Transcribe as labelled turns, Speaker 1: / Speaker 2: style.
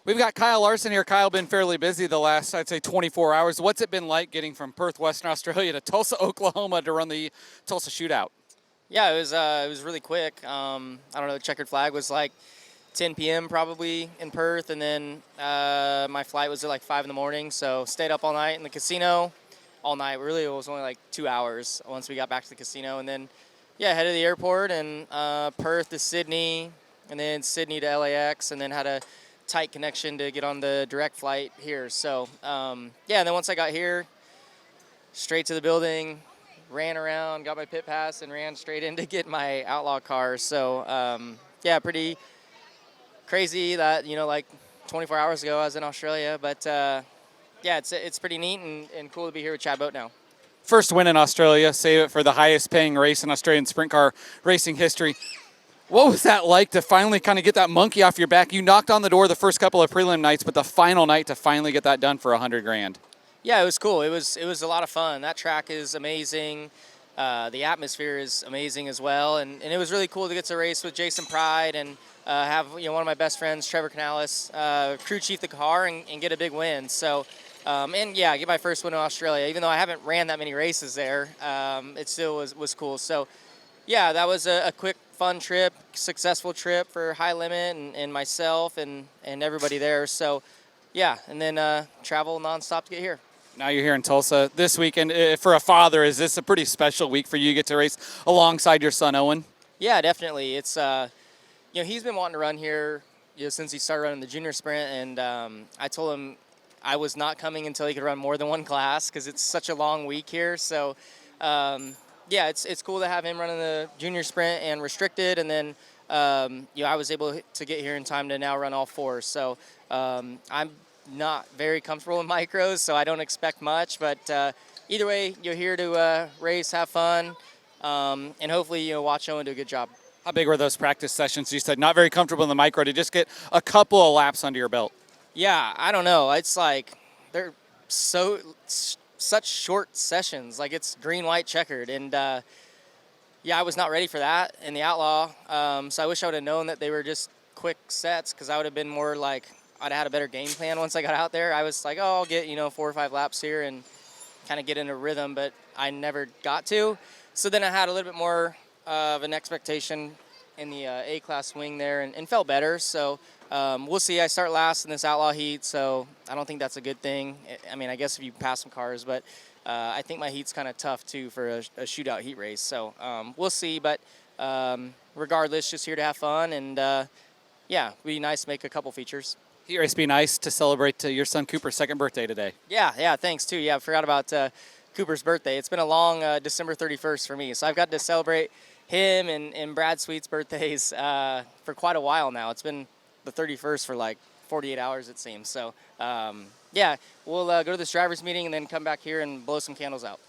Speaker 1: We've got Kyle Larson here. Kyle, been fairly busy the last, I'd say, 24 hours. What's it been like getting from Perth, Western Australia to Tulsa, Oklahoma to run the Tulsa Shootout?
Speaker 2: Yeah, it was really quick. I don't know, the checkered flag was like 10 p.m. probably in Perth, and then my flight was at like 5 in the morning, so stayed up all night in the casino all night. Really, it was only like 2 hours once we got back to the casino, and then, yeah, headed to the airport, and Perth to Sydney, and then Sydney to LAX, and then had a tight connection to get on the direct flight here. So, yeah, and then once I got here, straight to the building, ran around, got my pit pass, and ran straight in to get my Outlaw car. So, yeah, pretty crazy that, like 24 hours ago I was in Australia. But, yeah, it's pretty neat and cool to be here with Chad Boat now.
Speaker 1: First win in Australia, save it for the highest paying race in Australian sprint car racing history. What was that like to finally kind of get that monkey off your back? You knocked on the door the first couple of prelim nights, but the final night to finally get that done for $100,000.
Speaker 2: Yeah, it was cool. It was a lot of fun. That track is amazing. The atmosphere is amazing as well, and it was really cool to get to race with Jason Pride and have one of my best friends, Trevor Canales, crew chief the car and get a big win. So, and yeah, get my first win in Australia. Even though I haven't ran that many races there, it still was cool. So, yeah, that was a quick, fun trip, successful trip for High Limit and myself and everybody there. So, yeah, and then travel nonstop to get here.
Speaker 1: Now you're here in Tulsa this weekend. For a father, is this a pretty special week for you to get to race alongside your son, Owen?
Speaker 2: Yeah, definitely. It's, he's been wanting to run here since he started running the junior sprint, and I told him I was not coming until he could run more than one class because it's such a long week here. So, yeah, it's cool to have him running the junior sprint and restricted, and then I was able to get here in time to now run all four. So I'm not very comfortable in micros, so I don't expect much. But either way, you're here to race, have fun, and hopefully watch Owen do a good job.
Speaker 1: How big were those practice sessions? You said not very comfortable in the micro to just get a couple of laps under your belt.
Speaker 2: Yeah, I don't know. It's like they're such short sessions. Like it's green, white, checkered, and yeah, I was not ready for that in the Outlaw. So I wish I would have known that they were just quick sets, because I would have been more like, I'd have had a better game plan once I got out there. I was like, oh, I'll get 4 or 5 laps here and kind of get in a rhythm, but I never got to. So then I had a little bit more of an expectation in the A-class wing there and felt better. So we'll see. I start last in this Outlaw heat, so I don't think that's a good thing. I mean, I guess if you pass some cars, but I think my heat's kind of tough, too, for a shootout heat race. So we'll see, but regardless, just here to have fun, and yeah, it'd be nice to make a couple features.
Speaker 1: Heat race be nice to celebrate your son Cooper's second birthday today.
Speaker 2: Yeah, thanks, too. Yeah, I forgot about Cooper's birthday. It's been a long December 31st for me, so I've got to celebrate him and Brad Sweet's birthdays for quite a while now. It's been the 31st for like 48 hours, it seems. So, yeah, we'll go to this driver's meeting and then come back here and blow some candles out.